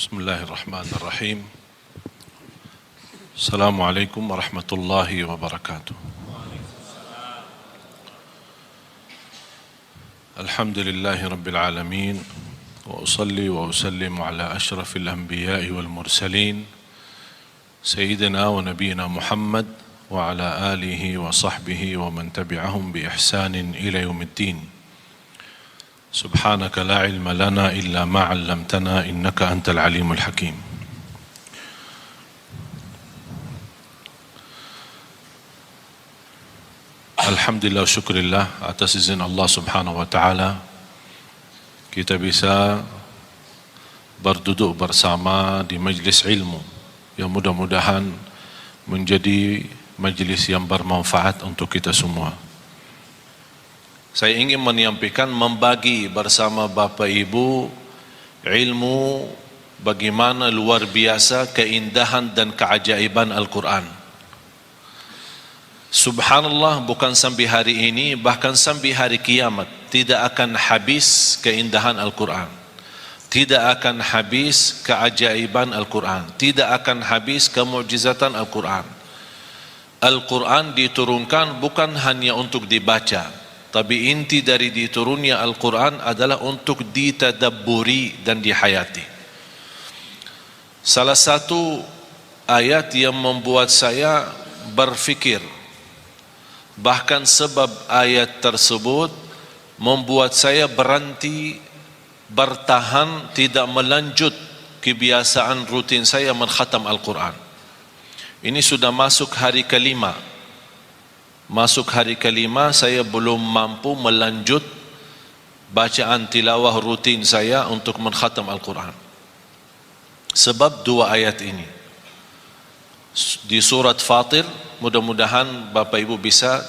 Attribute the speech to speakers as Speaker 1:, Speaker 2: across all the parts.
Speaker 1: Bismillahirrahmanirrahim. Assalamualaikum warahmatullahi wabarakatuh. Alhamdulillahi rabbil alamin. Wa usalli wa usallimu ala ashrafil anbiya'i wal mursalin Sayyidina wa nabiyina Muhammad wa ala alihi wa sahbihi wa man tabi'ahum bi ihsanin ila yaumiddin. Subhanaka la ilma lana illa ma 'allamtana innaka antal alimul hakim. Alhamdulillah wa syukurillah atas izin Allah subhanahu wa ta'ala kita bisa berduduk bersama di majlis ilmu yang mudah-mudahan menjadi majlis yang bermanfaat untuk kita semua. Saya ingin menyampaikan, membagi bersama Bapak Ibu ilmu bagaimana luar biasa keindahan dan keajaiban Al-Quran. Subhanallah, bukan sampai hari ini, bahkan sampai hari kiamat tidak akan habis keindahan Al-Quran, tidak akan habis keajaiban Al-Quran, tidak akan habis kemukjizatan Al-Quran. Al-Quran diturunkan bukan hanya untuk dibaca, tapi inti dari diturunnya Al-Quran adalah untuk ditadabburi dan dihayati. Salah satu ayat yang membuat saya berfikir, bahkan sebab ayat tersebut membuat saya berhenti, bertahan, tidak melanjut kebiasaan rutin saya mengkhatam Al-Quran. Ini sudah masuk hari kelima. Masuk hari kelima, saya belum mampu melanjut bacaan tilawah rutin saya untuk mengkhatam Al-Quran. Sebab dua ayat ini di surat Fatir, mudah-mudahan Bapak Ibu bisa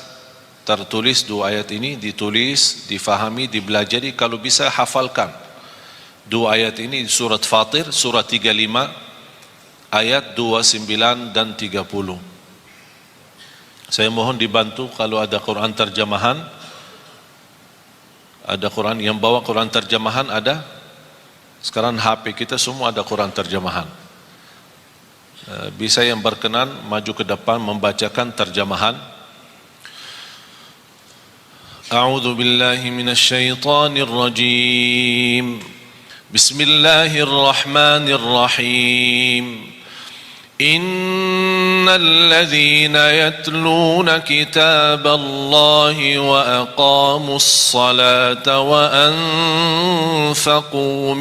Speaker 1: tertulis dua ayat ini, ditulis, difahami, dibelajari, kalau bisa hafalkan. Dua ayat ini di surat Fatir, surat 35, ayat 29 dan 30. Saya mohon dibantu kalau ada Quran terjemahan. Ada Quran yang bawa Quran terjemahan ada? Sekarang HP kita semua ada Quran terjemahan. Bisa yang berkenan maju ke depan membacakan terjemahan. A'udzu billahi minasy syaithanir rajim. Bismillahirrahmanirrahim. إن الذين يتلون كتاب الله وأقاموا الصلاة وأنفقوا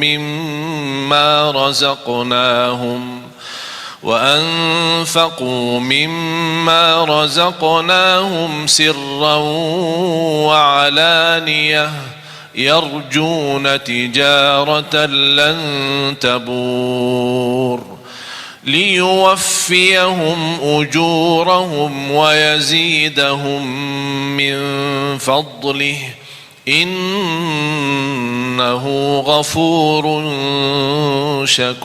Speaker 1: مما رزقناهم سرا وعلانية يرجون تجارة لن تبور ليوفيهم أجورهم ويزيدهم من فضله إنه غفور شكور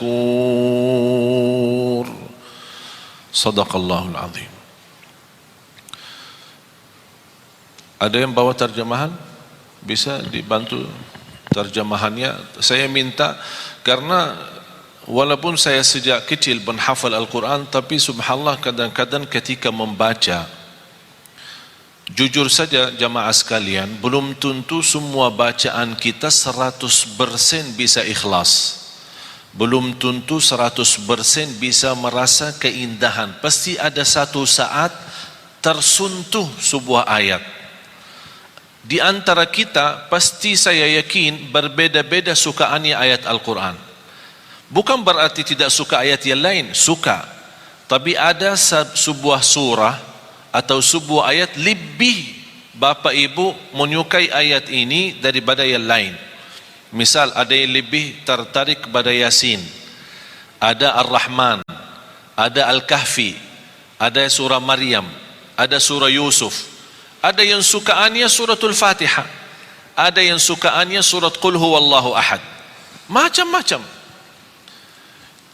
Speaker 1: صدق الله العظيم. Ada yang bawa terjemahan? Bisa dibantu terjemahannya? Saya minta, karena walaupun saya sejak kecil menghafal Al-Quran, tapi subhanallah kadang-kadang ketika membaca, jujur saja jamaah sekalian, belum tentu semua bacaan kita 100% bisa ikhlas. Belum tentu 100% bisa merasa keindahan. Pasti ada satu saat tersentuh sebuah ayat. Di antara kita pasti saya yakin berbeda-beda sukaannya ayat Al-Quran. Bukan berarti tidak suka ayat yang lain, suka. Tapi ada sebuah surah atau sebuah ayat lebih Bapak Ibu menyukai ayat ini daripada yang lain. Misal ada yang lebih tertarik kepada Yasin, ada Ar-Rahman, ada Al-Kahfi, ada surah Maryam, ada surah Yusuf. Ada yang sukaannya suratul Fatihah, ada yang sukaannya surat Qul Huwallahu Ahad. Macam-macam.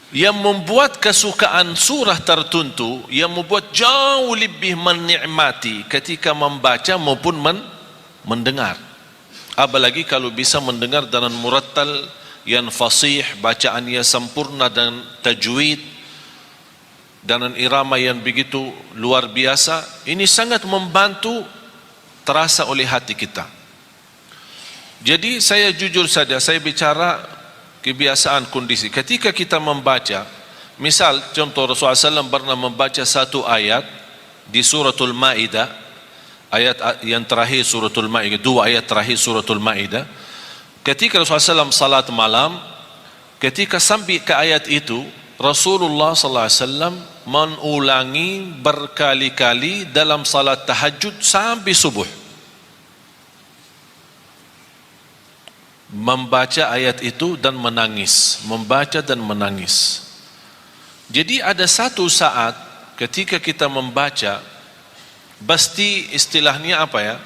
Speaker 1: Yang membuat kesukaan surah tertentu, yang membuat jauh lebih menikmati ketika membaca maupun mendengar. Apalagi kalau bisa mendengar dengan murattal yang fasih, bacaannya sempurna dan tajwid, dan irama yang begitu luar biasa. Ini sangat membantu terasa oleh hati kita. Jadi saya jujur saja, saya bicara kebiasaan kondisi. Ketika kita membaca, misal contoh Rasulullah SAW pernah membaca satu ayat di suratul Maidah, ayat yang terakhir suratul Maidah, dua ayat terakhir suratul Maidah. Ketika Rasulullah SAW salat malam, ketika sampai ke ayat itu, Rasulullah SAW mengulangi berkali-kali dalam salat tahajud sampai subuh, membaca ayat itu dan menangis, membaca dan menangis. Jadi ada satu saat ketika kita membaca, pasti istilahnya apa ya,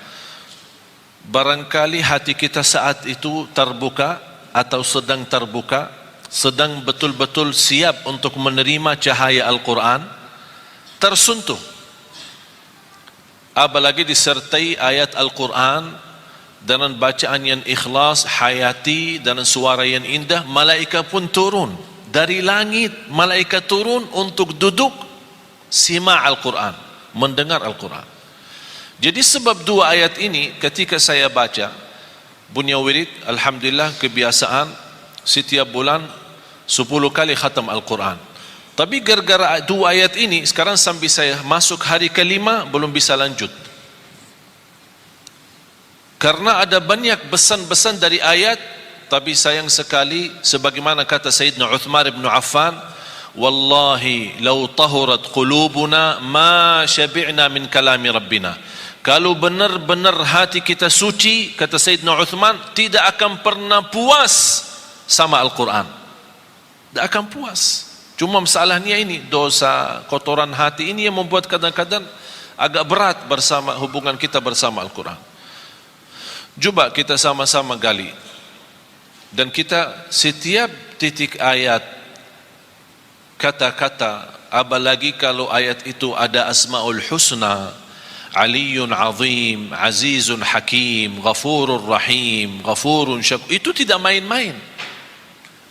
Speaker 1: barangkali hati kita saat itu terbuka atau sedang terbuka, sedang betul-betul siap untuk menerima cahaya Al-Quran, tersentuh. Apalagi disertai ayat Al-Quran dengan bacaan yang ikhlas, hayati, dan suara yang indah, malaikat pun turun dari langit. Malaikat turun untuk duduk simak Al-Quran, mendengar Al-Quran. Jadi sebab dua ayat ini ketika saya baca, punya wirid, alhamdulillah kebiasaan setiap bulan 10 kali khatam Al-Quran. Tapi gara-gara dua ayat ini, sekarang sampai saya masuk hari kelima belum bisa lanjut, karena ada banyak pesan-pesan dari ayat. Tapi sayang sekali, sebagaimana kata Sayyidina Uthman bin Affan, wallahi law tahurat qulubuna ma syabi'na min kalami rabbina. Kalau benar-benar hati kita suci, kata Sayyidina Uthman, tidak akan pernah puas sama Al-Quran, tidak akan puas. Cuma masalahnya ini, dosa, kotoran hati ini yang membuat kadang-kadang agak berat bersama hubungan kita bersama Al-Quran. Coba kita sama-sama gali, dan kita setiap titik ayat, kata-kata, apalagi kalau ayat itu ada Asmaul Husna, Aliyun Azim, Azizun Hakim, Ghafurur Rahim, Ghafurun Syakur, itu tidak main-main.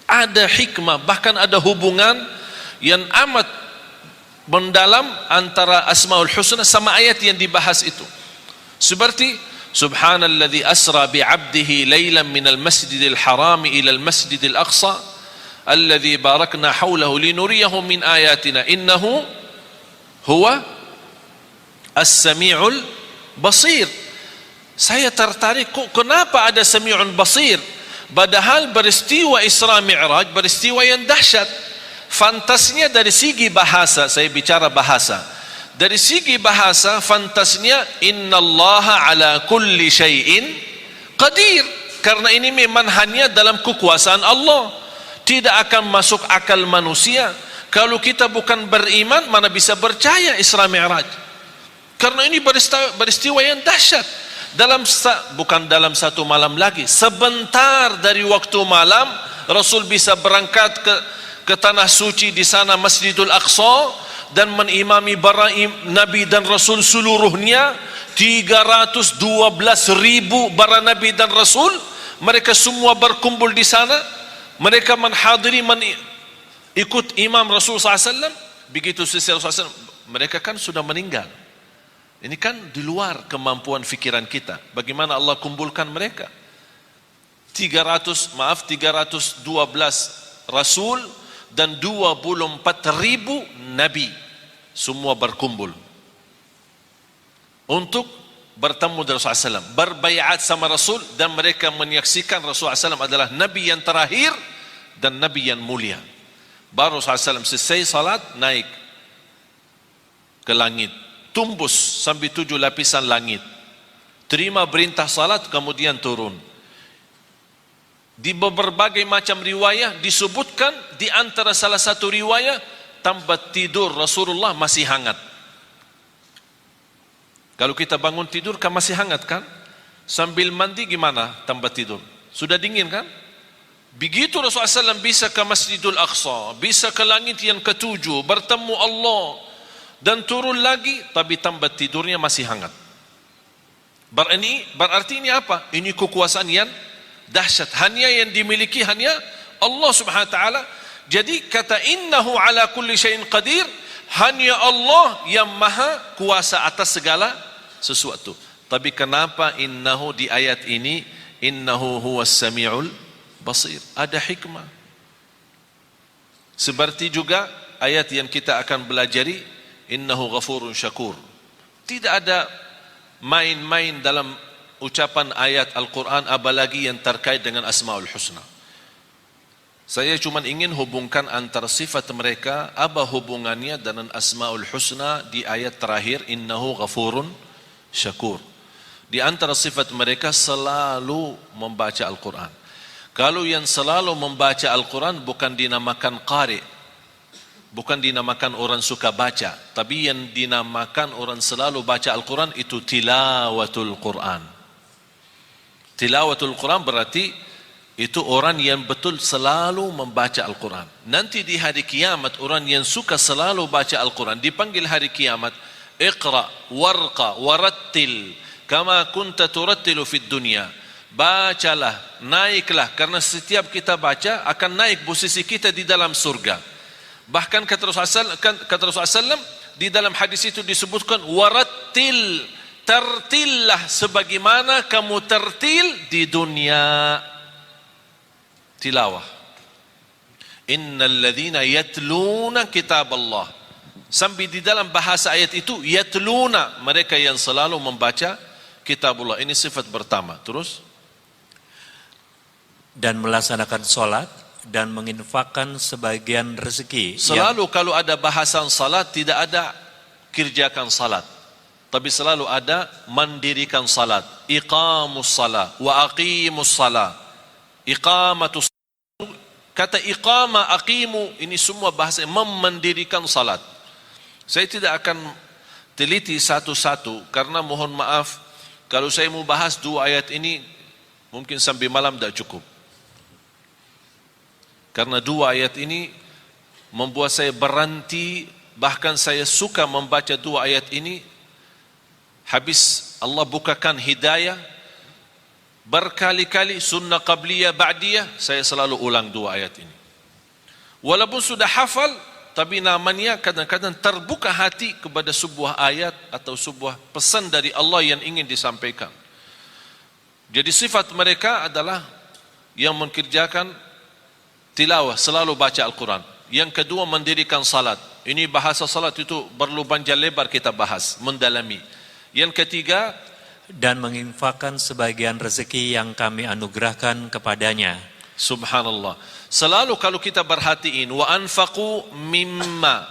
Speaker 1: Ada hikmah, bahkan ada hubungan yang amat mendalam antara Asmaul Husna sama ayat yang dibahas itu. Seperti Subhanalladzi asra bi'abdihi laylan minal masjidil harami ilal masjidil aqsa alladzi barakna hawlahu linuriyahu min ayatina innahu huwa as-sami'ul basir. Saya tertarik, kok kenapa ada sami'un basir, padahal peristiwa Isra Mi'raj peristiwa yang dahsyat. Fantasnya dari segi bahasa, saya bicara bahasa, dari segi bahasa fantasnya innallaha ala kulli syai'in qadir, karena ini memang hanya dalam kekuasaan Allah, tidak akan masuk akal manusia. Kalau kita bukan beriman, mana bisa percaya Isra Mi'raj, karena ini peristiwa yang dahsyat. Bukan dalam satu malam lagi, sebentar dari waktu malam Rasul bisa berangkat ke tanah suci di sana Masjidul Aqsa dan menimami para Nabi dan Rasul seluruhnya. 312.000 para Nabi dan Rasul, mereka semua berkumpul di sana. Mereka menghadiri, ikut imam Rasul SAW. Begitu selesai Rasul SAW, mereka kan sudah meninggal. Ini kan di luar kemampuan fikiran kita. Bagaimana Allah kumpulkan mereka? 312 Rasul dan 24.000 Nabi semua berkumpul untuk bertemu dengan Rasulullah SAW, berbaiat sama Rasul, dan mereka menyaksikan Rasulullah SAW adalah Nabi yang terakhir dan Nabi yang mulia. Baru Rasulullah SAW selesai salat, naik ke langit, tumbus sampai 7 lapisan langit, terima perintah salat, kemudian turun. Di berbagai macam riwayah disebutkan, di antara salah satu riwayah, tempat tidur Rasulullah masih hangat. Kalau kita bangun tidur kan masih hangat kan? Sambil mandi gimana tempat tidur? Sudah dingin kan? Begitu Rasulullah SAW bisa ke Masjidul Aqsa, bisa ke langit yang ketujuh, bertemu Allah, dan turun lagi, tapi tempat tidurnya masih hangat. Berarti ini apa? Ini kekuasaan yang dahsyat, hanya yang dimiliki hanya Allah Subhanahu wa taala. Jadi kata innahu ala kulli syai'in qadir, hanya Allah yang maha kuasa atas segala sesuatu. Tapi kenapa innahu di ayat ini, innahu huwas samiul basir? Ada hikmah. Seperti juga ayat yang kita akan belajari, innahu ghafurun syakur. Tidak ada main-main dalam ucapan ayat Al-Quran, apalagi yang terkait dengan Asmaul Husna. Saya cuma ingin hubungkan antara sifat mereka, apa hubungannya dengan Asmaul Husna di ayat terakhir, innahu ghafurun syakur. Di antara sifat mereka selalu membaca Al-Quran. Kalau yang selalu membaca Al-Quran bukan dinamakan qari, bukan dinamakan orang suka baca, tapi yang dinamakan orang selalu baca Al-Quran itu tilawatul Quran. Tilawatul Quran berarti itu orang yang betul selalu membaca Al-Quran. Nanti di hari kiamat orang yang suka selalu baca Al-Quran dipanggil hari kiamat, iqra warqa warattil kama kunta turattilu fid dunya. Bacalah, naiklah, karena setiap kita baca akan naik posisi kita di dalam surga. Bahkan kata Rasulullah SAW di dalam hadis itu disebutkan warattil, tertillah sebagaimana kamu tertil di dunia. Tilawah. Innal ladzina yatluna kitab Allah. Sampai di dalam bahasa ayat itu yatluna, mereka yang selalu membaca kitabullah. Ini sifat pertama. Terus,
Speaker 2: dan melaksanakan sholat dan menginfakkan sebagian rezeki.
Speaker 1: Selalu kalau ada bahasan salat tidak ada kerjakan salat, tapi selalu ada mendirikan salat. Iqamus salat wa aqimus salat. Iqamatus, kata iqama, aqimu, ini semua bahasa mendirikan salat. Saya tidak akan teliti satu-satu karena mohon maaf kalau saya mau bahas dua ayat ini mungkin sampai malam tidak cukup. Karena dua ayat ini membuat saya berhenti, bahkan saya suka membaca dua ayat ini. Habis Allah bukakan hidayah, berkali-kali sunnah qabliyah ba'diyah, saya selalu ulang dua ayat ini. Walaupun sudah hafal, tapi namanya kadang-kadang terbuka hati kepada sebuah ayat atau sebuah pesan dari Allah yang ingin disampaikan. Jadi sifat mereka adalah yang mengerjakan tilawah, selalu baca Al-Quran. Yang kedua mendirikan salat. Ini bahasa salat itu perlu panjang lebar kita bahas, mendalami. Yang ketiga,
Speaker 2: dan menginfakkan sebagian rezeki yang kami anugerahkan kepadanya.
Speaker 1: Subhanallah. Selalu kalau kita perhatiin, wa anfaqu mimma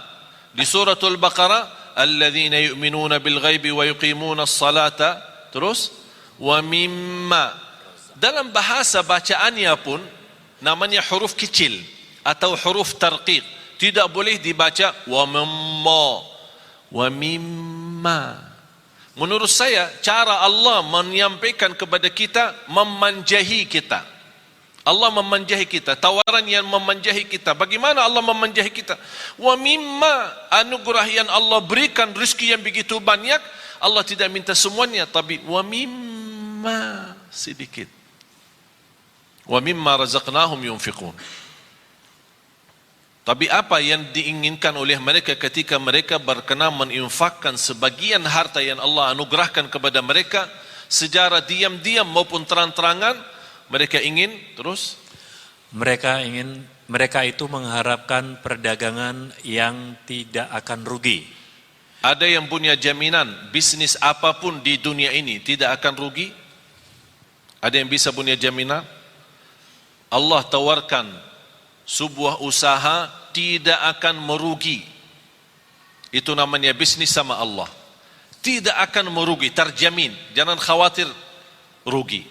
Speaker 1: di suratul Baqarah, alladzina yu'minuna bil ghaibi wa yuqimuna as-salata. Terus, wa mimma. Dalam bahasa bacaannya pun namanya huruf kecil atau huruf tarqiq. Tidak boleh dibaca wa mimma. Wa mimma. Menurut saya cara Allah menyampaikan kepada kita memanjahi kita. Allah memanjahi kita, tawaran yang memanjahi kita. Bagaimana Allah memanjahi kita? Wa mimma, anugerah yang Allah berikan, rezeki yang begitu banyak, Allah tidak minta semuanya, tapi wa mimma, sedikit. Wa mimma razaqnahum yunfiqun. Tapi apa yang diinginkan oleh mereka ketika mereka berkenan menginfakkan sebagian harta yang Allah anugerahkan kepada mereka secara diam-diam maupun terang-terangan, mereka ingin terus?
Speaker 2: Mereka itu mengharapkan perdagangan yang tidak akan rugi.
Speaker 1: Ada yang punya jaminan bisnis apapun di dunia ini tidak akan rugi? Ada yang bisa punya jaminan? Allah tawarkan sebuah usaha tidak akan merugi. Itu namanya bisnis sama Allah. Tidak akan merugi, terjamin. Jangan khawatir rugi.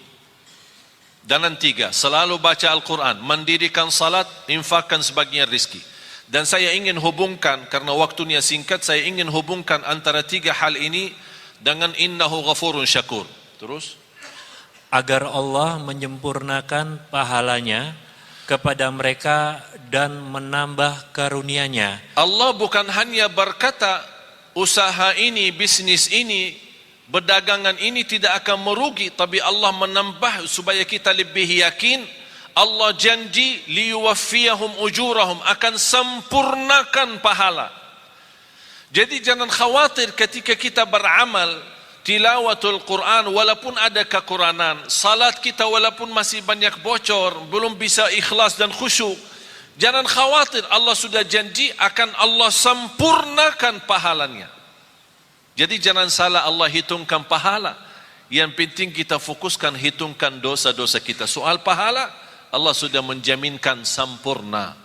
Speaker 1: Dan yang tiga, selalu baca Al-Quran, mendirikan salat, infakkan sebagian rizki. Dan saya ingin hubungkan, karena waktunya singkat, saya ingin hubungkan antara tiga hal ini dengan innahu ghafurun syakur. Terus,
Speaker 2: agar Allah menyempurnakan pahalanya kepada mereka dan menambah karunia-Nya.
Speaker 1: Allah bukan hanya berkata usaha ini, bisnis ini, berdagangan ini tidak akan merugi, tapi Allah menambah supaya kita lebih yakin Allah janji liyuwaffiyahum ujurahum, akan sempurnakan pahala. Jadi jangan khawatir ketika kita beramal tilawatul Quran walaupun ada kekurangan, salat kita walaupun masih banyak bocor, belum bisa ikhlas dan khusyuk. Jangan khawatir, Allah sudah janji akan Allah sempurnakan pahalanya. Jadi jangan salah Allah hitungkan pahala. Yang penting kita fokuskan hitungkan dosa-dosa kita. Soal pahala, Allah sudah menjaminkan sempurna.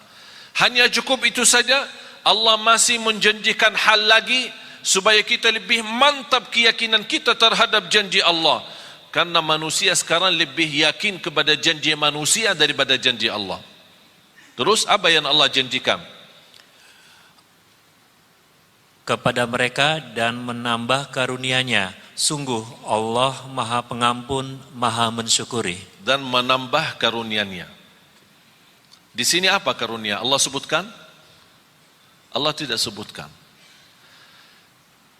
Speaker 1: Hanya cukup itu saja. Allah masih menjanjikan hal lagi supaya kita lebih mantap keyakinan kita terhadap janji Allah. Karena manusia sekarang lebih yakin kepada janji manusia daripada janji Allah. Terus apa yang Allah janjikan?
Speaker 2: Kepada mereka dan menambah karunia-Nya. Sungguh Allah Maha Pengampun, Maha Mensyukuri.
Speaker 1: Dan menambah karunia-Nya. Di sini apa karunia? Allah sebutkan? Allah tidak sebutkan.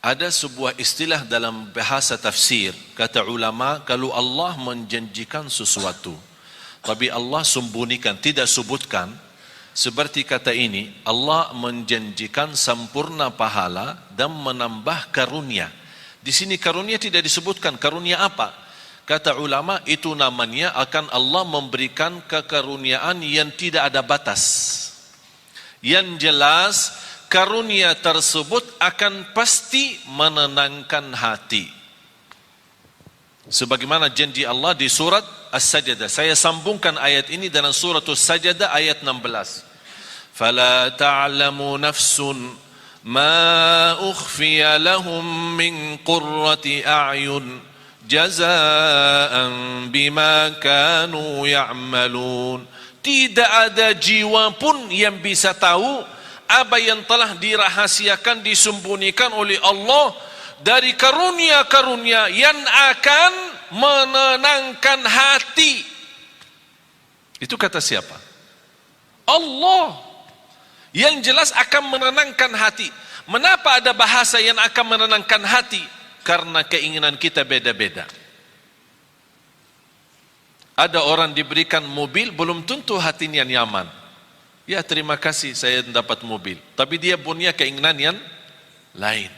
Speaker 1: Ada sebuah istilah dalam bahasa tafsir, kata ulama, kalau Allah menjanjikan sesuatu, tapi Allah sembunyikan, tidak sebutkan, seperti kata ini, Allah menjanjikan sempurna pahala dan menambah karunia. Di sini karunia tidak disebutkan, karunia apa? Kata ulama, itu namanya akan Allah memberikan kekaruniaan yang tidak ada batas. Yang jelas, karunia tersebut akan pasti menenangkan hati. Sebagaimana janji Allah di surat As-Sajdah. Saya sambungkan ayat ini dalam surat As-Sajdah ayat 16. Fala ta'lamu nafsun ma ukhfiya lahum min qurrati a'yun jazaan bima kanu ya'malun. Tidak ada jiwa pun yang bisa tahu apa yang telah dirahasiakan, disembunyikan oleh Allah dari karunia-karunia yang akan menenangkan hati. Itu kata siapa? Allah. Yang jelas akan menenangkan hati. Mengapa ada bahasa yang akan menenangkan hati? Karena keinginan kita beda-beda. Ada orang diberikan mobil, belum tentu hatinya nyaman. Ya, terima kasih saya dapat mobil. Tapi dia punya keinginan yang lain.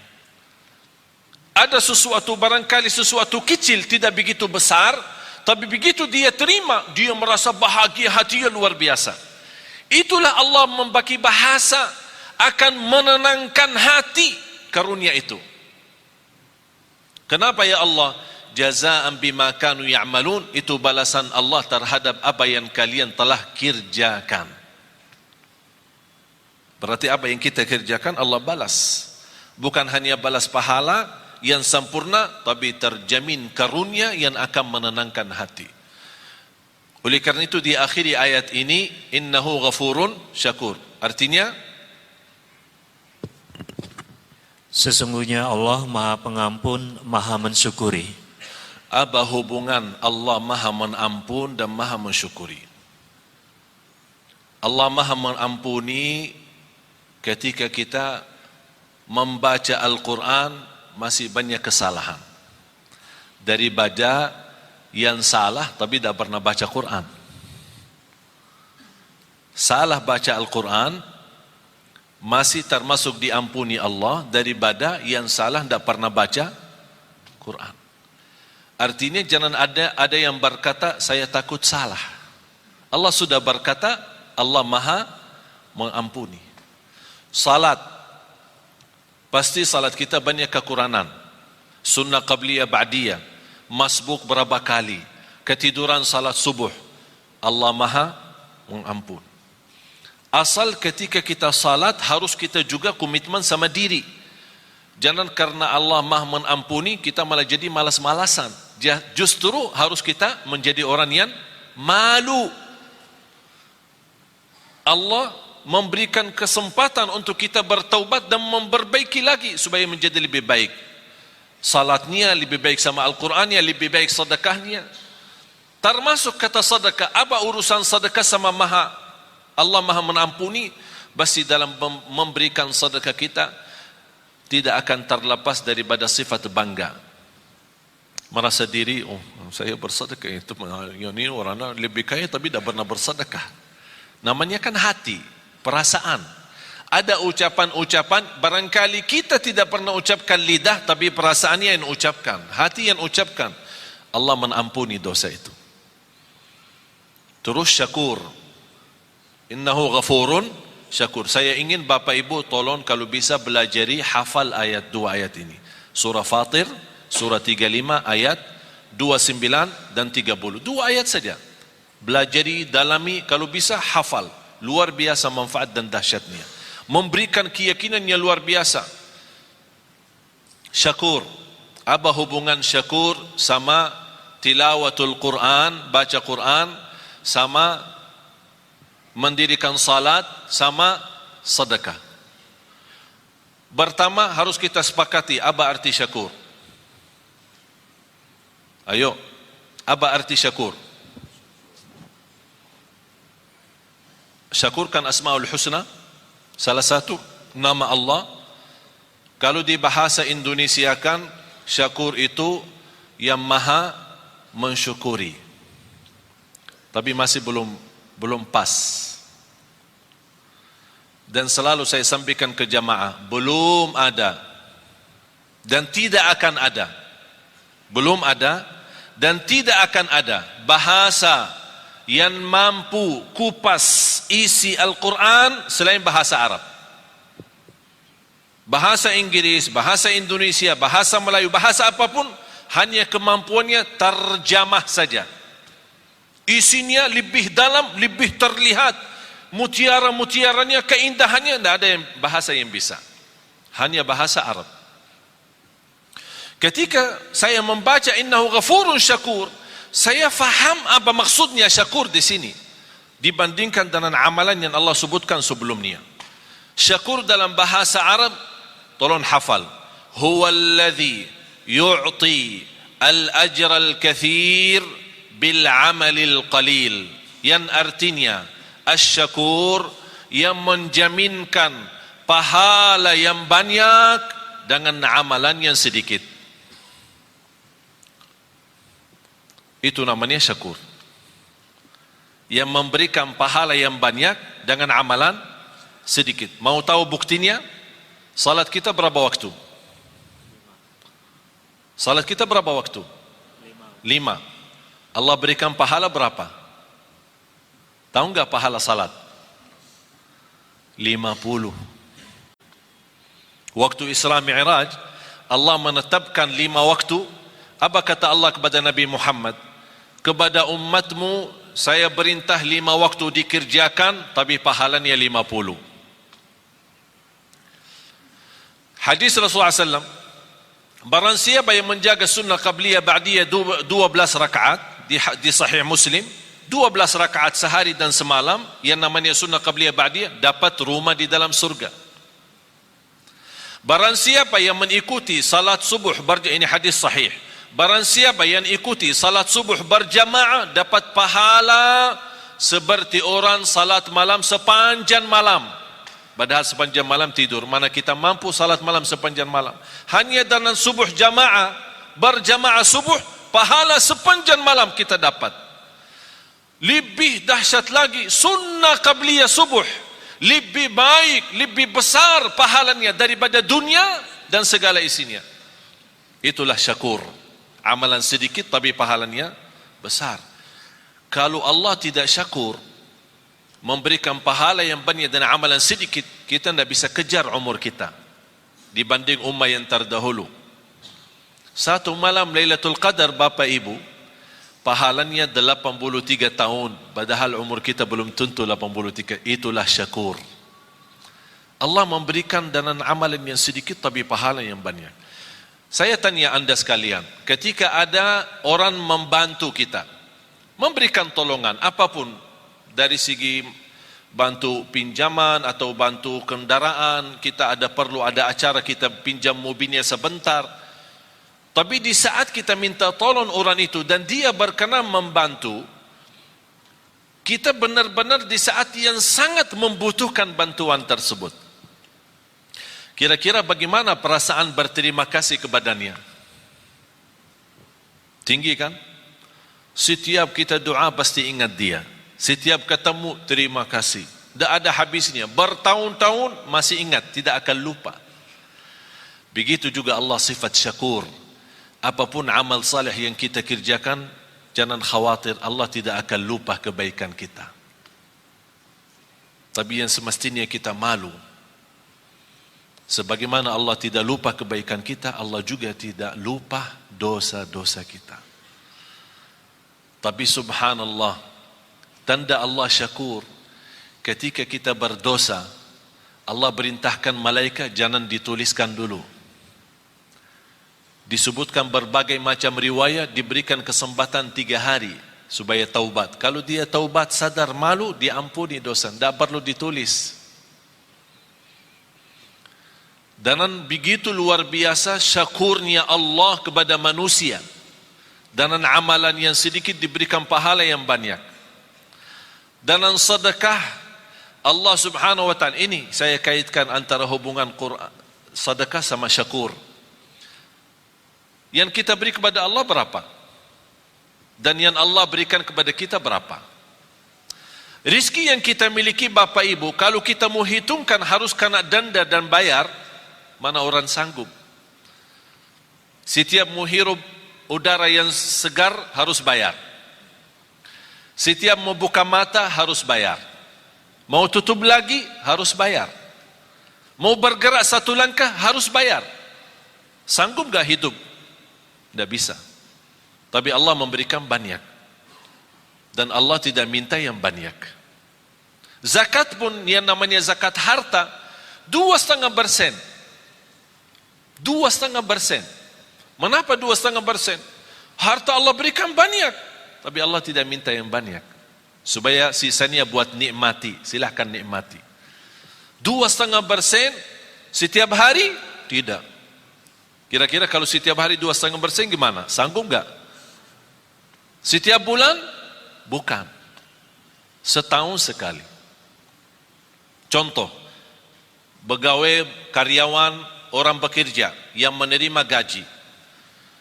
Speaker 1: Ada sesuatu, barangkali sesuatu kecil, tidak begitu besar, tapi begitu dia terima, dia merasa bahagia, hatinya luar biasa. Itulah Allah membagi bahasa akan menenangkan hati karunia itu. Kenapa ya Allah? Jazaan bima kanu ya'malun, itu balasan Allah terhadap apa yang kalian telah kerjakan. Berarti apa yang kita kerjakan Allah balas. Bukan hanya balas pahala yang sempurna, tapi terjamin karunia yang akan menenangkan hati. Oleh karena itu di akhir ayat ini, innahu ghafurun syakur. Artinya,
Speaker 2: sesungguhnya Allah Maha Pengampun, Maha Mensyukuri.
Speaker 1: Apa hubungan Allah Maha Mengampun dan Maha Mensyukuri? Allah Maha Mengampuni ketika kita membaca Al-Quran masih banyak kesalahan. Daripada yang salah tapi tidak pernah baca Quran. Salah baca Al-Quran masih termasuk diampuni Allah daripada yang salah tidak pernah baca Quran. Artinya jangan ada yang berkata saya takut salah. Allah sudah berkata Allah Maha Mengampuni. Salat, pasti salat kita banyak kekurangan. Sunnah qabliyah ba'diyah, masbuk berapa kali, ketiduran salat subuh, Allah Maha Mengampun. Asal ketika kita salat harus kita juga komitmen sama diri. Jangan karena Allah Maha Mengampuni kita malah jadi malas-malasan. Justru harus kita menjadi orang yang malu. Allah memberikan kesempatan untuk kita bertaubat dan memperbaiki lagi supaya menjadi lebih baik. Salatnya lebih baik sama Al-Qurannya, lebih baik sedekahnya. Termasuk kata sedekah, apa urusan sedekah sama Allah Maha Mengampuni? Pasti dalam memberikan sedekah kita tidak akan terlepas daripada sifat bangga. merasa diri, oh saya bersedekah itu, yang ini orang lebih kaya tapi tidak pernah bersedekah. Namanya kan hati, perasaan. Ada ucapan-ucapan, barangkali kita tidak pernah ucapkan lidah, tapi perasaannya yang ucapkan, hati yang ucapkan. Allah menampuni dosa itu. Terus syakur, innahu ghafurun syakur. Saya ingin Bapak Ibu tolong kalau bisa belajari hafal ayat 2 ayat ini. Surah Fatir, surah 35 ayat 29 dan 30. 2 ayat saja. Belajari, dalami, kalau bisa hafal. Luar biasa manfaat dan dahsyatnya. Memberikan keyakinan yang luar biasa. Syakur. Apa hubungan syakur sama tilawatul Quran, baca Quran, sama mendirikan salat, sama sedekah? Pertama harus kita sepakati apa arti syakur. Ayo, apa arti syakur? Syakur kan Asmaul Husna, salah satu nama Allah. Kalau di bahasa Indonesia kan syakur itu yang maha mensyukuri. Tapi masih belum pas. Dan selalu saya sampaikan ke jamaah, belum ada dan tidak akan ada. Belum ada dan tidak akan ada bahasa yang mampu kupas isi Al-Quran selain bahasa Arab. Bahasa Inggris, bahasa Indonesia, bahasa Melayu, bahasa apapun, hanya kemampuannya terjemah saja. Isinya lebih dalam, lebih terlihat, mutiara-mutiaranya, keindahannya, tidak ada yang bahasa yang bisa, hanya bahasa Arab. Ketika saya membaca innahu ghafurun syakur, saya faham apa maksudnya syakur di sini dibandingkan dengan amalan yang Allah sebutkan sebelumnya. Syakur dalam bahasa Arab, tolong hafal, huwallazi yu'ti al-ajra al-kathir bil amalil qalil, yang artinya asy-syakur yang menjaminkan pahala yang banyak dengan amalan yang sedikit. Itu namanya syakur, yang memberikan pahala yang banyak dengan amalan sedikit. Mau tahu buktinya? Salat kita berapa waktu? Salat kita berapa waktu? 5. Allah berikan pahala berapa? Tahu enggak pahala salat? 50. Waktu Isra Mi'raj, Allah menetapkan 5 waktu. Apa kata Allah kepada Nabi Muhammad? Kepada umatmu saya perintah 5 waktu dikerjakan, tapi pahalanya 50. Hadis Rasulullah SAW, barang siapa yang menjaga sunnah qabliyah ba'diyah 12 rakaat di Sahih Muslim, 12 rakaat sehari dan semalam, yang namanya sunnah qabliyah ba'diyah, dapat rumah di dalam surga. Barang siapa yang mengikuti salat subuh, ini hadis sahih, barang siapa yang ikuti salat subuh berjamaah dapat pahala seperti orang salat malam sepanjang malam. Padahal sepanjang malam tidur, mana kita mampu salat malam sepanjang malam. Hanya dengan subuh jamaah, berjamaah subuh, pahala sepanjang malam kita dapat. Lebih dahsyat lagi, sunnah qabliyah subuh lebih baik, lebih besar pahalanya daripada dunia dan segala isinya. Itulah syakur, amalan sedikit tapi pahalanya besar. Kalau Allah tidak syakur, memberikan pahala yang banyak dan amalan sedikit, kita tidak bisa kejar umur kita dibanding umat yang terdahulu. Satu malam Lailatul Qadar, Bapak Ibu, pahalanya 83 tahun, padahal umur kita belum tentu 83. Itulah syakur. Allah memberikan dengan amalan yang sedikit tapi pahala yang banyak. Saya tanya anda sekalian, ketika ada orang membantu kita, memberikan tolongan apapun, dari segi bantu pinjaman atau bantu kendaraan, kita perlu ada acara, kita pinjam mobilnya sebentar, tapi di saat kita minta tolong orang itu dan dia berkenan membantu kita, benar-benar di saat yang sangat membutuhkan bantuan tersebut, kira-kira bagaimana perasaan berterima kasih kepadanya? Tinggi kan? Setiap kita doa pasti ingat dia. Setiap ketemu terima kasih. Tidak ada habisnya. Bertahun-tahun masih ingat, tidak akan lupa. Begitu juga Allah sifat syakur. Apapun amal saleh yang kita kerjakan, jangan khawatir Allah tidak akan lupa kebaikan kita. Tapi yang semestinya kita malu. Sebagaimana Allah tidak lupa kebaikan kita, Allah juga tidak lupa dosa-dosa kita. Tapi subhanallah, tanda Allah syakur, ketika kita berdosa, Allah perintahkan malaikat jangan dituliskan dulu. Disebutkan berbagai macam riwayat, diberikan kesempatan 3 hari supaya taubat. Kalau dia taubat sadar malu, diampuni dosa, tidak perlu ditulis. Dan begitu luar biasa syakurnya Allah kepada manusia. Dan amalan yang sedikit diberikan pahala yang banyak. Dan sedekah Allah subhanahu wa ta'ala, ini saya kaitkan antara hubungan Quran, sedekah sama syakur. Yang kita beri kepada Allah berapa? Dan yang Allah berikan kepada kita berapa? Rizki yang kita miliki Bapak Ibu, kalau kita mau hitungkan harus kena denda dan bayar, mana orang sanggup? Setiap mau hirup udara yang segar harus bayar. Setiap mau buka mata harus bayar. Mau tutup lagi harus bayar. Mau bergerak satu langkah harus bayar. Sanggup gak hidup? Tidak bisa. Tapi Allah memberikan banyak. Dan Allah tidak minta yang banyak. Zakat pun yang namanya zakat harta 2,5%. 2,5%. Mengapa 2,5%? Harta Allah berikan banyak, tapi Allah tidak minta yang banyak. Supaya sisanya buat nikmati. Silahkan nikmati. 2,5% setiap hari? Tidak. Kira-kira kalau setiap hari 2,5% gimana? Sanggup gak? Setiap bulan? Bukan. Setahun sekali. Contoh, pegawai, karyawan, orang bekerja yang menerima gaji.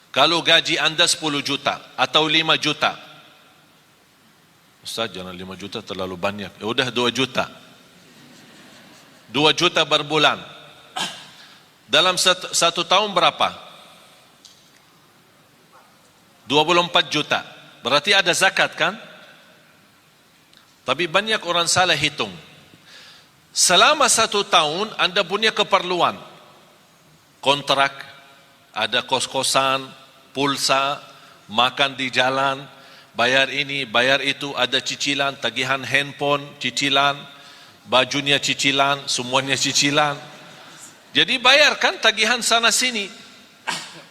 Speaker 1: Kalau gaji anda 10 juta atau 5 juta. Ustaz, jangan 5 juta terlalu banyak. Ya udah 2 juta. 2 juta berbulan. Dalam satu tahun berapa? 24 juta. Berarti ada zakat kan? Tapi banyak orang salah hitung. Selama 1 tahun anda punya keperluan. Kontrak, ada kos-kosan, pulsa, makan di jalan, bayar ini, bayar itu, ada cicilan, tagihan handphone, cicilan, bajunya cicilan, semuanya cicilan. Jadi bayarkan tagihan sana sini.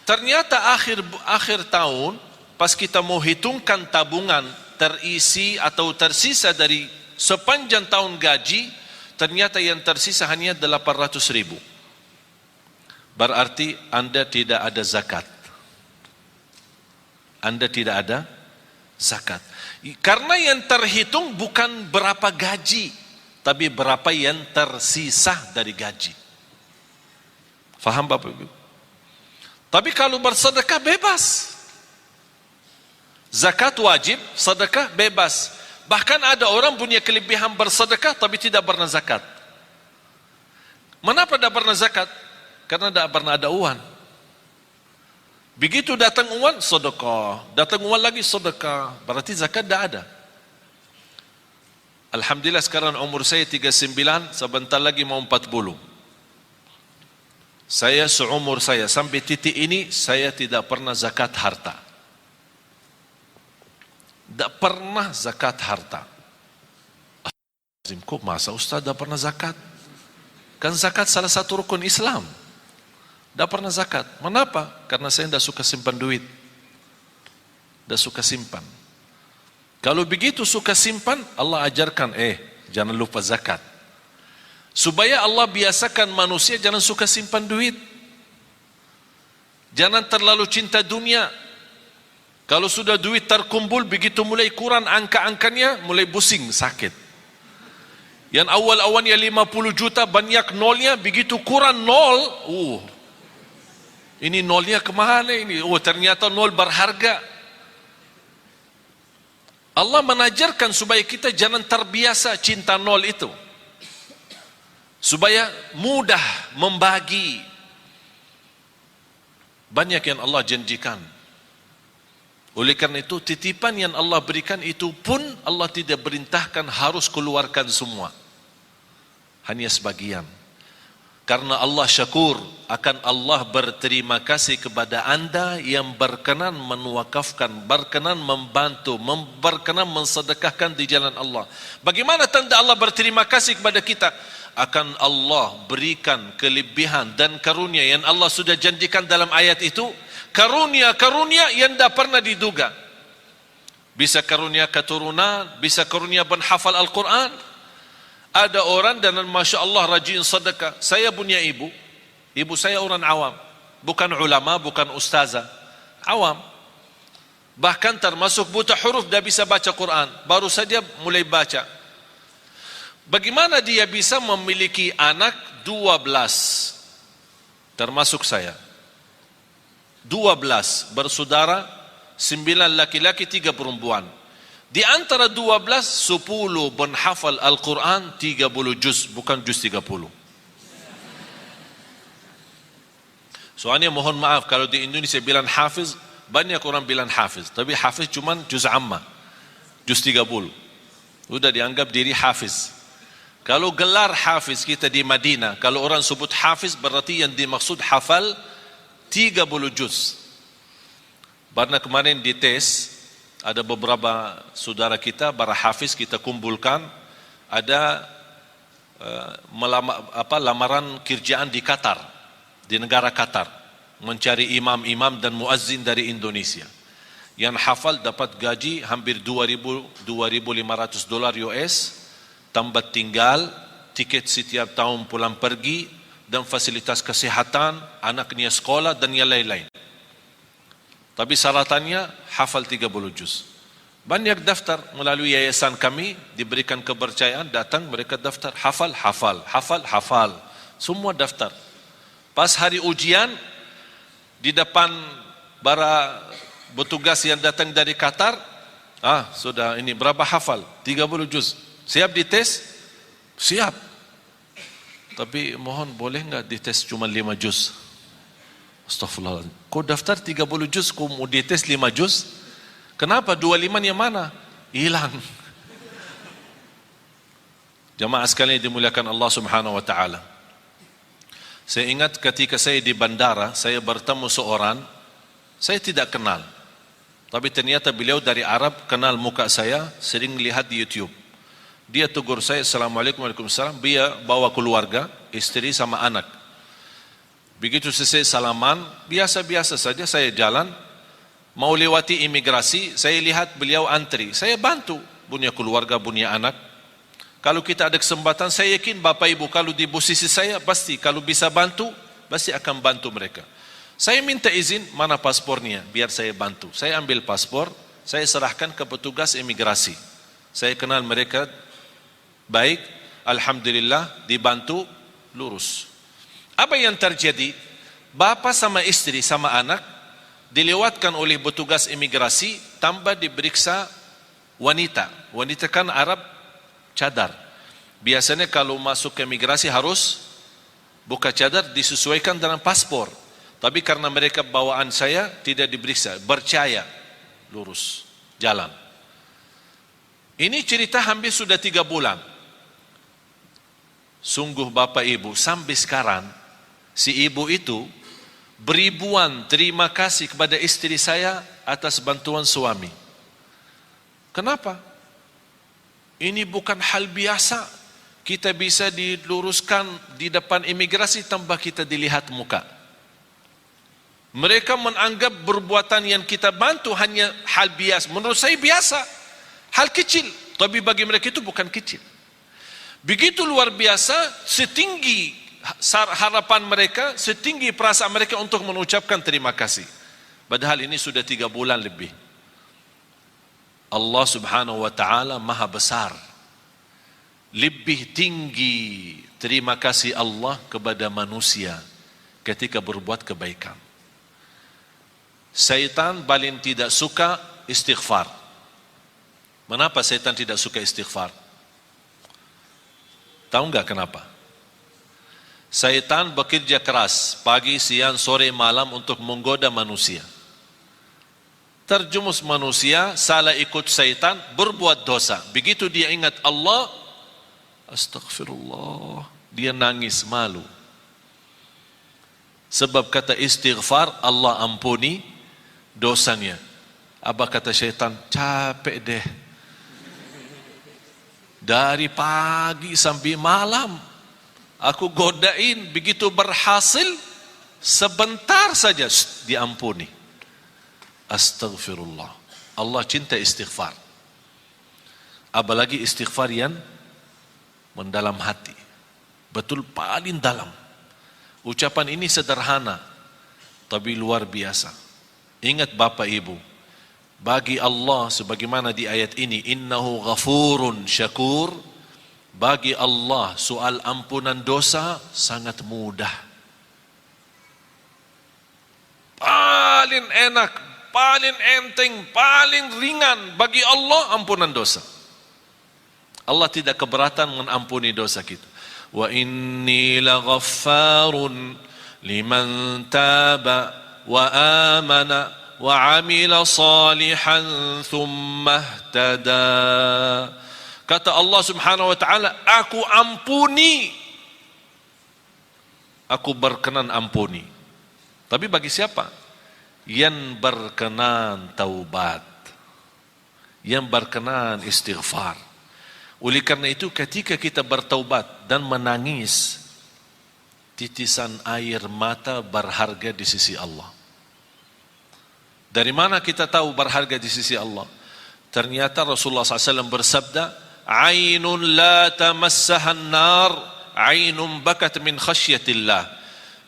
Speaker 1: Ternyata akhir tahun, pas kita mau hitungkan tabungan terisi atau tersisa dari sepanjang tahun gaji, ternyata yang tersisa hanya 800.000. Berarti anda tidak ada zakat. Anda tidak ada zakat. Karena yang terhitung bukan berapa gaji, tapi berapa yang tersisa dari gaji. Faham Bapak Ibu? Tapi kalau bersedekah bebas. Zakat wajib, sedekah bebas. Bahkan ada orang punya kelebihan bersedekah tapi tidak pernah zakat. Kenapa tidak pernah zakat? Karena tidak pernah ada uang. Begitu datang uang, sedekah. Datang uang lagi, sedekah. Berarti zakat tidak ada. Alhamdulillah sekarang umur saya 39, sebentar lagi mau 40. Saya seumur saya sampai titik ini saya tidak pernah zakat harta. Tidak pernah zakat harta. Kok masa Ustaz tidak pernah zakat? Kan zakat salah satu rukun Islam. Tidak pernah zakat. Kenapa? Karena saya tidak suka simpan duit. Tidak suka simpan. Kalau begitu suka simpan, Allah ajarkan, jangan lupa zakat. Supaya Allah biasakan manusia jangan suka simpan duit. Jangan terlalu cinta dunia. Kalau sudah duit terkumpul, begitu mulai kurang angka-angkanya, mulai pusing, sakit. Yang awal-awalnya 50 juta, banyak nolnya, begitu kurang nol, ini nolnya kemana ini? Ternyata nol berharga. Allah menajarkan supaya kita jangan terbiasa cinta nol itu. Supaya mudah membagi. Banyak yang Allah janjikan. Oleh karena itu, titipan yang Allah berikan itu pun Allah tidak perintahkan harus keluarkan semua. Hanya sebagian. Karena Allah syakur, akan Allah berterima kasih kepada anda yang berkenan menwakafkan, berkenan membantu, berkenan mensedekahkan di jalan Allah. Bagaimana tanda Allah berterima kasih kepada kita? Akan Allah berikan kelebihan dan karunia yang Allah sudah janjikan dalam ayat itu. Karunia-karunia yang tidak pernah diduga. Bisa karunia keturunan, bisa karunia penghafal Al-Quran. Ada orang dan Masya Allah rajin sedekah. Saya punya ibu saya orang awam, bukan ulama, bukan ustazah, awam. Bahkan termasuk buta huruf, dah bisa baca Quran, baru saja mulai baca. Bagaimana dia bisa memiliki anak 12, termasuk saya, 12 bersaudara, 9 laki-laki, 3 perempuan. Di antara 12, 10 penghafal Al-Quran, 30 juz, bukan juz 30. Soalnya mohon maaf, kalau di Indonesia bilang hafiz, banyak orang bilang hafiz, tapi hafiz cuman juz amma, juz 30. Sudah dianggap diri hafiz. Kalau gelar hafiz kita di Madinah, kalau orang sebut hafiz, berarti yang dimaksud hafal 30 juz. Karena kemarin dites, ada beberapa saudara kita, para hafiz kita kumpulkan, ada lamaran kerjaan di Qatar, di negara Qatar, mencari imam-imam dan muazzin dari Indonesia. Yang hafal dapat gaji hampir 2.500 dolar US, tambah tinggal, tiket setiap tahun pulang pergi, dan fasilitas kesehatan, anaknya sekolah dan yang lain-lain. Tapi syaratannya hafal 30 juz. Banyak daftar melalui yayasan kami, diberikan kepercayaan, datang mereka daftar, hafal, hafal, hafal, hafal. Semua daftar. Pas hari ujian, di depan para petugas yang datang dari Qatar, sudah ini berapa hafal? 30 juz. Siap dites? Siap. Tapi mohon boleh enggak dites cuma 5 juz? Astaghfirullahaladzim. Kau daftar 30 juz, kau mau dites 5 juz? Kenapa? 25 yang mana? Hilang. Jamaah sekalian dimuliakan Allah Subhanahu wa taala. Saya ingat ketika saya di bandara, saya bertemu seorang, saya tidak kenal. Tapi ternyata beliau dari Arab, kenal muka saya, sering lihat di YouTube. Dia tegur saya, Assalamualaikum warahmatullahi wabarakatuh. Dia bawa keluarga, istri sama anak. Begitu selesai salaman, biasa-biasa saja saya jalan, mau lewati imigrasi, saya lihat beliau antri. Saya bantu, punya keluarga, punya anak. Kalau kita ada kesempatan, saya yakin Bapak Ibu kalau di posisi saya, pasti kalau bisa bantu, pasti akan bantu mereka. Saya minta izin, mana paspornya, biar saya bantu. Saya ambil paspor, saya serahkan ke petugas imigrasi. Saya kenal mereka baik, alhamdulillah, dibantu, lurus. Apa yang terjadi? Bapa sama istri sama anak dilewatkan oleh petugas imigrasi tanpa diperiksa wanita. Wanita kan Arab cadar. Biasanya kalau masuk ke imigrasi harus buka cadar, disesuaikan dengan paspor. Tapi karena mereka bawaan saya tidak diperiksa, percaya, lurus, jalan. Ini cerita hampir sudah 3 bulan. Sungguh Bapak Ibu, sampai sekarang si ibu itu beribuan terima kasih kepada istri saya atas bantuan suami. Kenapa? Ini bukan hal biasa. Kita bisa diluruskan di depan imigrasi tanpa kita dilihat muka. Mereka menganggap perbuatan yang kita bantu hanya hal biasa. Menurut saya biasa, hal kecil. Tapi bagi mereka itu bukan kecil. Begitu luar biasa, setinggi harapan mereka, setinggi perasaan mereka untuk mengucapkan terima kasih. Padahal ini sudah 3 bulan lebih. Allah Subhanahu wa taala Maha besar. Lebih tinggi terima kasih Allah kepada manusia ketika berbuat kebaikan. Syaitan paling tidak suka istighfar. Mengapa setan tidak suka istighfar? Tahu enggak kenapa? Setan bekerja keras pagi, siang, sore, malam untuk menggoda manusia. Terjumus manusia, salah ikut setan, berbuat dosa. Begitu dia ingat Allah, astagfirullah, dia nangis malu. Sebab kata istighfar, Allah ampuni dosanya. Apa kata syaitan? Capek deh. Dari pagi sampai malam aku godain, begitu berhasil sebentar saja diampuni. Astagfirullah. Allah cinta istighfar. Apalagi istighfar yang mendalam hati. Betul paling dalam. Ucapan ini sederhana tapi luar biasa. Ingat Bapak Ibu, bagi Allah sebagaimana di ayat ini, innahu ghafurun syakur, bagi Allah soal ampunan dosa sangat mudah. Paling enak, paling enteng, paling ringan bagi Allah ampunan dosa. Allah tidak keberatan mengampuni dosa kita. Wa inni laghaffarun liman taba wa amana wa amila salihan thumma ihtada. Kata Allah Subhanahu wa taala, aku ampuni, aku berkenan ampuni. Tapi bagi siapa? Yang berkenan taubat, yang berkenan istighfar. Oleh karena itu ketika kita bertaubat dan menangis, titisan air mata berharga di sisi Allah. Dari mana kita tahu berharga di sisi Allah? Ternyata Rasulullah SAW bersabda, ainun la tamassahan nar, ainun bakat min khasyatillah.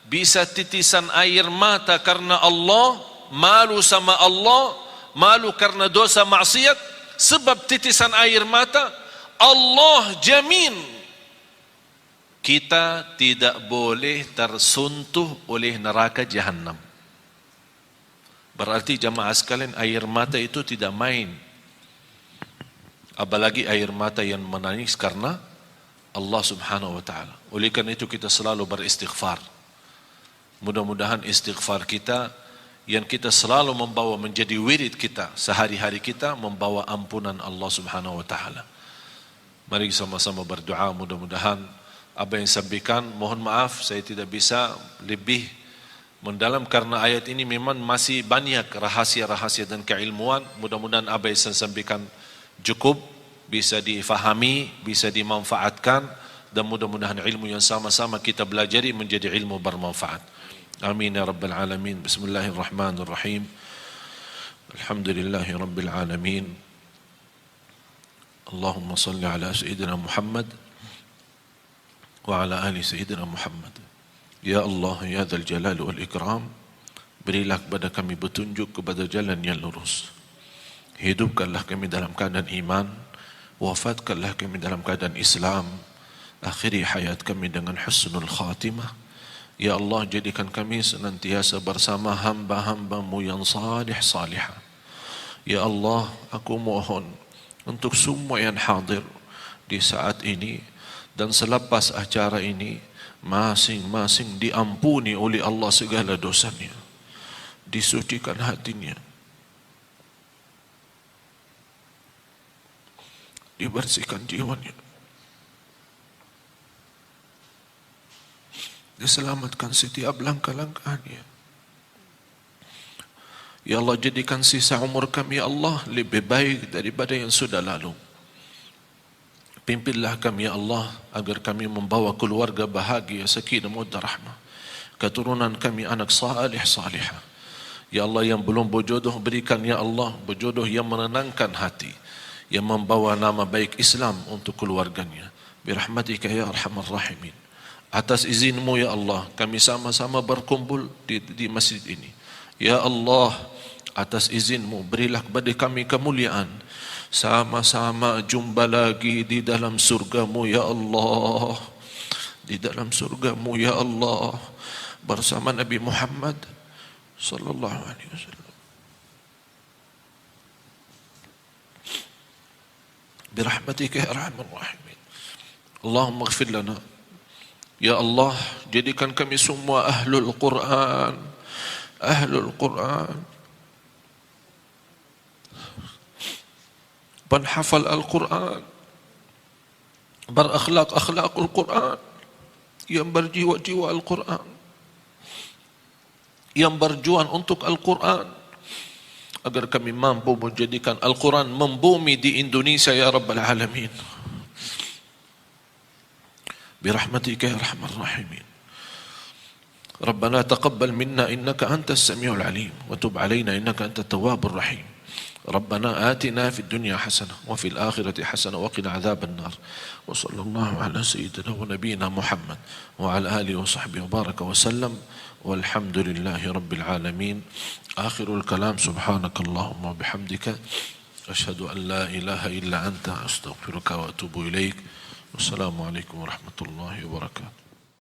Speaker 1: Bisa titisan air mata karena Allah, malu sama Allah, malu karena dosa maksiat, sebab titisan air mata, Allah jamin kita tidak boleh tersentuh oleh neraka Jahannam. Berarti jamaah sekalian, air mata itu tidak main. Apalagi air mata yang menangis karena Allah Subhanahu wa taala. Oleh karena itu kita selalu beristighfar. Mudah-mudahan istighfar kita yang kita selalu membawa menjadi wirid kita sehari-hari, kita membawa ampunan Allah Subhanahu wa taala. Mari sama-sama berdoa, mudah-mudahan apa yang sampaikan, mohon maaf saya tidak bisa lebih mendalam karena ayat ini memang masih banyak rahasia-rahasia dan keilmuan. Mudah-mudahan apa yang saya sampaikan cukup bisa difahami, bisa dimanfaatkan, dan mudah-mudahan ilmu yang sama-sama kita belajari menjadi ilmu bermanfaat. Amin ya rabbal alamin. Bismillahirrahmanirrahim. Alhamdulillahi rabbil alamin. Allahumma salli ala Sayyidina Muhammad wa ala ali Sayyidina Muhammad. Ya Allah, ya Dzal Jalal wal Ikram, berilah kepada kami petunjuk kepada jalan yang lurus. Hidupkanlah kami dalam keadaan iman, wafatkanlah kami dalam keadaan Islam, akhiri hayat kami dengan husnul khatimah. Ya Allah, jadikan kami senantiasa bersama hamba-hamba-Mu yang salih salihah. Ya Allah, aku mohon untuk semua yang hadir di saat ini dan selepas acara ini, masing-masing diampuni oleh Allah segala dosanya, disucikan hatinya, dibersihkan jiwanya, diselamatkan setiap langkah-langkahnya. Ya Allah, jadikan sisa umur kami ya Allah lebih baik daripada yang sudah lalu. Pimpinlah kami ya Allah agar kami membawa keluarga bahagia, sakinah mawaddah rahmah. Keturunan kami anak salih salihah. Ya Allah, yang belum berjodoh berikan ya Allah berjodoh yang menenangkan hati, yang membawa nama baik Islam untuk keluarganya. Birahmatika ya arhamar rahimin. Atas izin-Mu ya Allah kami sama-sama berkumpul di masjid ini. Ya Allah, atas izin-Mu berilah kepada kami kemuliaan, sama-sama jumpa lagi di dalam surga-Mu ya Allah, di dalam surga-Mu ya Allah, bersama Nabi Muhammad sallallahu alaihi wasallam. birahmatika ya arhamar rahimin. Allahumma ighfir lana. Ya Allah, jadikan kami semua ahlul Quran, ahlul Quran, penghafal Al-Quran, berakhlak-akhlakul Quran, yang berjiwa-jiwa Al-Quran, yang berjuang untuk Al-Quran, agar kami mampu menjadikan Al-Quran membumi di Indonesia ya Rabbal Alamin. برحمتك يا أرحم الراحمين. ربنا تقبل منا إنك أنت السميع العليم وتب علينا إنك أنت التواب الرحيم. ربنا آتنا في الدنيا حسنة وفي الآخرة حسنة وقنا عذاب النار. وصلى الله على سيدنا ونبينا محمد وعلى آله وصحبه وبارك وسلم والحمد لله رب العالمين. آخر الكلام سبحانك اللهم وبحمدك أشهد أن لا إله إلا أنت أستغفرك وأتوب إليك. Wassalamualaikum warahmatullahi wabarakatuh.